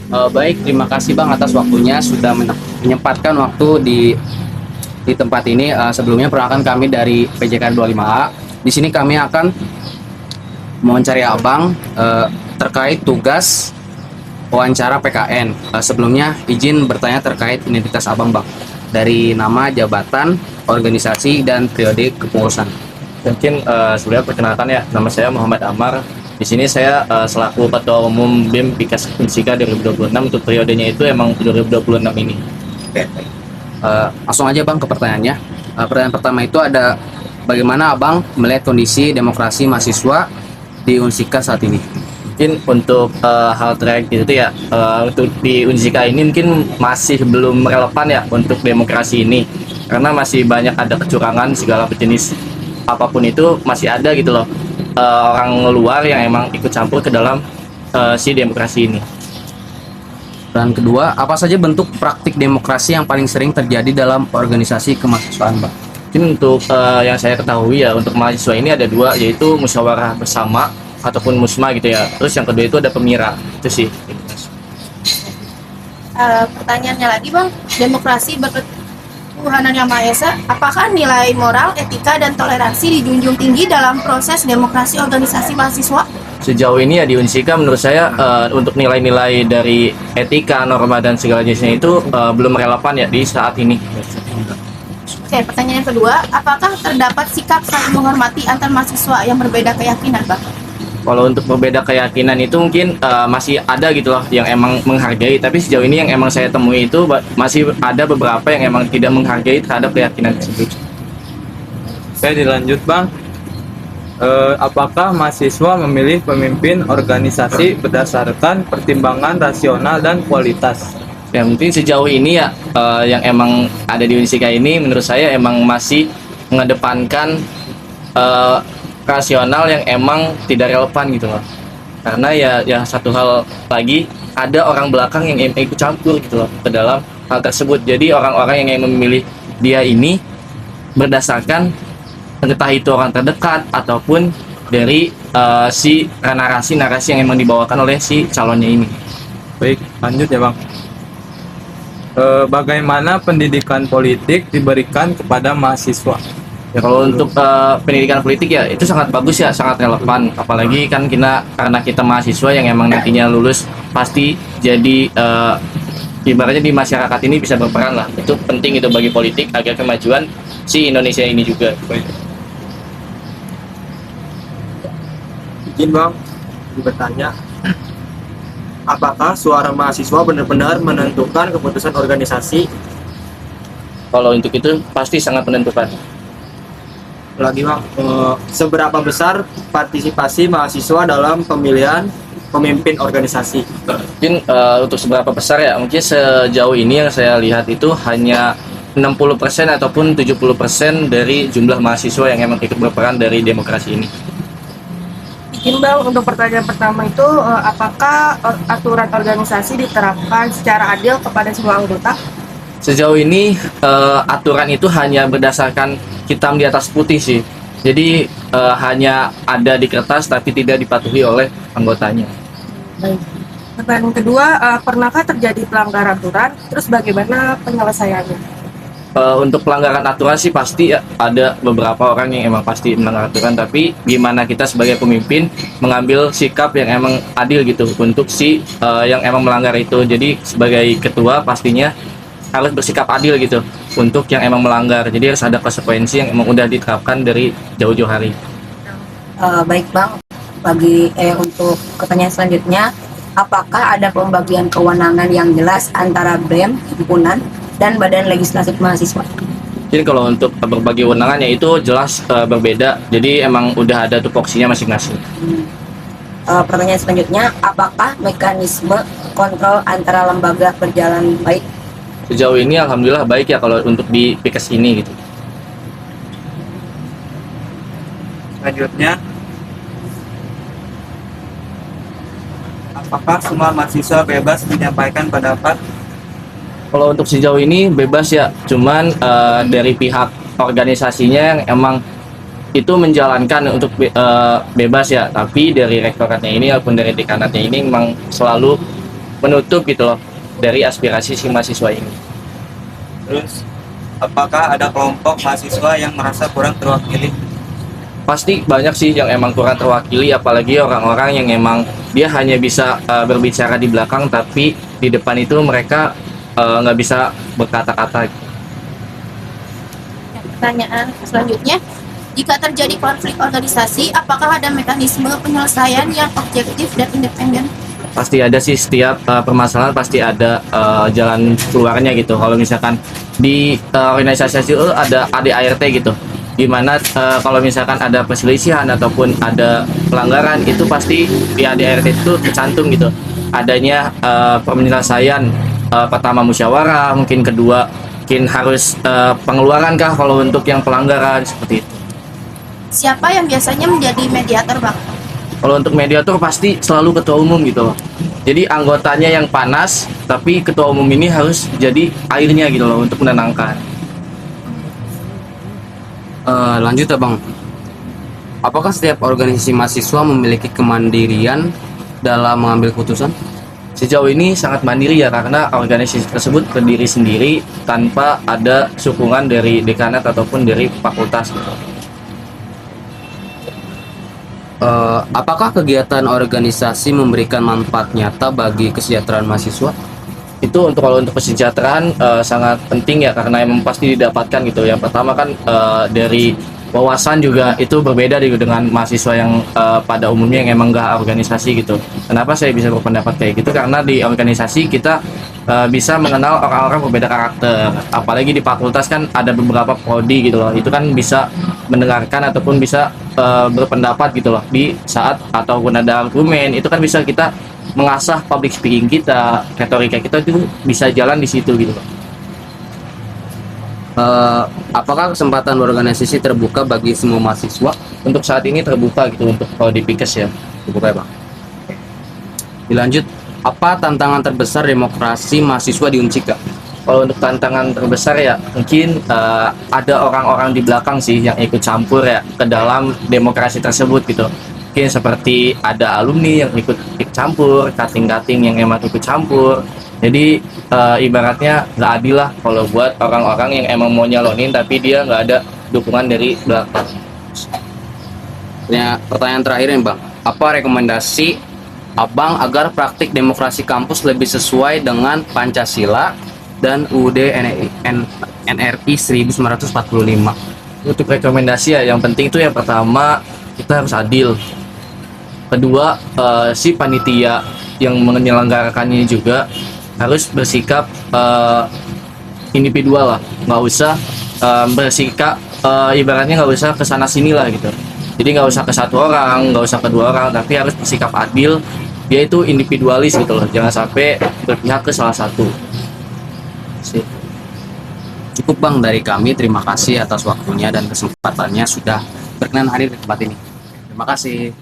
Baik, terima kasih Bang atas waktunya sudah menyempatkan waktu di tempat ini. Sebelumnya perkenalkan kami dari PJK 25A. Di sini kami akan mewawancari Abang terkait tugas wawancara PKN. Sebelumnya izin bertanya terkait identitas Abang Bang. Dari nama, jabatan, organisasi, dan periode kepengurusan. Mungkin sebelumnya perkenalkan ya, nama saya Muhammad Amar. Di sini saya selaku Ketua Umum BEM Pikas Unsika 2026 untuk periodenya itu emang 2026 ini. Langsung aja Bang ke pertanyaannya. Pertanyaan pertama itu ada bagaimana Abang melihat kondisi demokrasi mahasiswa di Unsika saat ini? Mungkin untuk hal terakhir itu ya, untuk di Unsika ini mungkin masih belum relevan ya untuk demokrasi ini, karena masih banyak ada kecurangan segala jenis apapun itu masih ada gitu loh, orang luar yang emang ikut campur ke dalam si demokrasi ini. Dan kedua, apa saja bentuk praktik demokrasi yang paling sering terjadi dalam organisasi kemahasiswaan, Bang? Mungkin untuk yang saya ketahui ya, untuk mahasiswa ini ada dua, yaitu musyawarah bersama ataupun musma gitu ya. Terus yang kedua itu ada pemira, itu sih. Pertanyaannya lagi Bang, demokrasi berketuhanan yang Maha Esa, apakah nilai moral, etika, dan toleransi dijunjung tinggi dalam proses demokrasi organisasi mahasiswa? Sejauh ini ya di Unsika menurut saya untuk nilai-nilai dari etika, norma dan segala jenisnya itu belum relevan ya di saat ini. Oke, pertanyaan yang kedua, apakah terdapat sikap saling menghormati antar mahasiswa yang berbeda keyakinan Bang? Kalau untuk berbeda keyakinan itu mungkin masih ada gitu loh yang emang menghargai, tapi sejauh ini yang emang saya temui itu masih ada beberapa yang emang tidak menghargai terhadap keyakinan tersebut. Oke, dilanjut Bang. Apakah mahasiswa memilih pemimpin organisasi berdasarkan pertimbangan rasional dan kualitas? Ya mungkin sejauh ini ya yang emang ada di Unisika ini menurut saya emang masih mengedepankan rasional yang emang tidak relevan gitu loh, karena ya satu hal lagi, ada orang belakang yang ikut campur gitu loh ke dalam hal tersebut. Jadi orang-orang yang memilih dia ini berdasarkan entah itu orang terdekat ataupun dari si narasi-narasi yang emang dibawakan oleh si calonnya ini. Baik, lanjut ya Bang. Bagaimana pendidikan politik diberikan kepada mahasiswa? Ya kalau untuk pendidikan politik ya itu sangat bagus ya, sangat relevan. Apalagi kan karena kita mahasiswa yang emang nantinya lulus pasti jadi ibaratnya di masyarakat ini bisa berperan lah. Itu penting itu bagi politik agar kemajuan si Indonesia ini juga. Izin Bang, bertanya, apakah suara mahasiswa benar-benar menentukan keputusan organisasi? Kalau untuk itu pasti sangat menentukan. Lagi Bang, seberapa besar partisipasi mahasiswa dalam pemilihan pemimpin organisasi? Mungkin untuk seberapa besar ya, mungkin sejauh ini yang saya lihat itu hanya 60% ataupun 70% dari jumlah mahasiswa yang emang ikut berperan dari demokrasi ini. Izin Bang, untuk pertanyaan pertama itu, apakah aturan organisasi diterapkan secara adil kepada semua anggota? Sejauh ini aturan itu hanya berdasarkan hitam di atas putih sih. Jadi hanya ada di kertas tapi tidak dipatuhi oleh anggotanya. Baik. Pertanyaan kedua, pernahkah terjadi pelanggaran aturan? Terus bagaimana penyelesaiannya? Untuk pelanggaran aturan sih pasti ya, ada beberapa orang yang emang pasti melanggar aturan, tapi gimana kita sebagai pemimpin mengambil sikap yang emang adil gitu untuk si yang emang melanggar itu. Jadi sebagai ketua pastinya harus bersikap adil gitu untuk yang emang melanggar. Jadi harus ada konsekuensi yang emang udah diterapkan dari jauh-jauh hari. Baik Bang, untuk pertanyaan selanjutnya, apakah ada pembagian kewenangan yang jelas antara BEM, himpunan, dan Badan Legislatif Mahasiswa? Jadi kalau untuk berbagi kewenangannya itu jelas berbeda. Jadi emang udah ada tupoksinya masing-masing. Pertanyaan selanjutnya, apakah mekanisme kontrol antara lembaga berjalan baik? Sejauh ini alhamdulillah baik ya kalau untuk di PKS ini gitu. Selanjutnya, apakah semua mahasiswa bebas menyampaikan pendapat? Kalau untuk sejauh ini bebas ya, cuman dari pihak organisasinya yang emang itu menjalankan untuk bebas ya, tapi dari rektoratnya ini ataupun dari dekanatnya ini memang selalu menutup gitu loh dari aspirasi si mahasiswa ini. Terus, apakah ada kelompok mahasiswa yang merasa kurang terwakili? Pasti banyak sih yang emang kurang terwakili, apalagi orang-orang yang emang dia hanya bisa berbicara di belakang, tapi di depan itu mereka nggak bisa berkata-kata. Pertanyaan selanjutnya, jika terjadi konflik organisasi, apakah ada mekanisme penyelesaian yang objektif dan independen? Pasti ada sih, setiap permasalahan pasti ada jalan keluarnya gitu. Kalau misalkan di organisasi itu ada ADART gitu, dimana kalau misalkan ada perselisihan ataupun ada pelanggaran, itu pasti di ADART itu tercantum gitu adanya penyelesaian, pertama musyawarah, mungkin kedua mungkin harus pengeluaran kah kalau untuk yang pelanggaran seperti itu. Siapa yang biasanya menjadi mediator, Bang? Kalau untuk mediator pasti selalu ketua umum gitu loh. Jadi anggotanya yang panas, tapi ketua umum ini harus jadi airnya gitu loh untuk menenangkan. Lanjut ya Bang. Apakah setiap organisasi mahasiswa memiliki kemandirian dalam mengambil keputusan? Sejauh ini sangat mandiri ya, karena organisasi tersebut berdiri sendiri tanpa ada sokongan dari dekanat ataupun dari fakultas gitu. Apakah kegiatan organisasi memberikan manfaat nyata bagi kesejahteraan mahasiswa? Itu kalau untuk kesejahteraan sangat penting ya, karena emang pasti didapatkan gitu. Yang pertama kan dari wawasan juga itu berbeda dengan mahasiswa yang pada umumnya yang emang gak organisasi gitu. Kenapa saya bisa berpendapat kayak gitu? Karena di organisasi kita bisa mengenal orang-orang berbeda karakter. Apalagi di fakultas kan ada beberapa prodi gitu loh. Itu kan bisa mendengarkan ataupun bisa berpendapat gitu loh di saat ataupun ada argumen. Itu kan bisa kita mengasah public speaking kita, retorika kita itu bisa jalan di situ gitu loh. Apakah kesempatan organisasi terbuka bagi semua mahasiswa? Untuk saat ini terbuka gitu untuk kalau di Pikes ya. Terbuka ya Bang. Dilanjut, apa tantangan terbesar demokrasi mahasiswa di Unsika? Kalau untuk tantangan terbesar ya mungkin ada orang-orang di belakang sih yang ikut campur ya ke dalam demokrasi tersebut gitu. Mungkin seperti ada alumni yang ikut campur, kating-kating yang emang ikut campur. Jadi ibaratnya nggak adil lah kalau buat orang-orang yang emang mau nyalonin tapi dia nggak ada dukungan dari belakang. Pertanyaan terakhir nih Bang, apa rekomendasi Abang agar praktik demokrasi kampus lebih sesuai dengan Pancasila dan UUD NRI 1945? Untuk rekomendasi ya, yang penting itu yang pertama kita harus adil. Kedua, si panitia yang menyelenggarakannya juga harus bersikap individual lah, nggak usah bersikap ibaratnya nggak usah kesana sini lah gitu. Jadi nggak usah ke satu orang, nggak usah ke dua orang, tapi harus bersikap adil. Dia itu individualis gitu loh, jangan sampai berpihak ke salah satu. Cukup Bang dari kami, terima kasih atas waktunya dan kesempatannya sudah berkenan hadir di tempat ini. Terima kasih.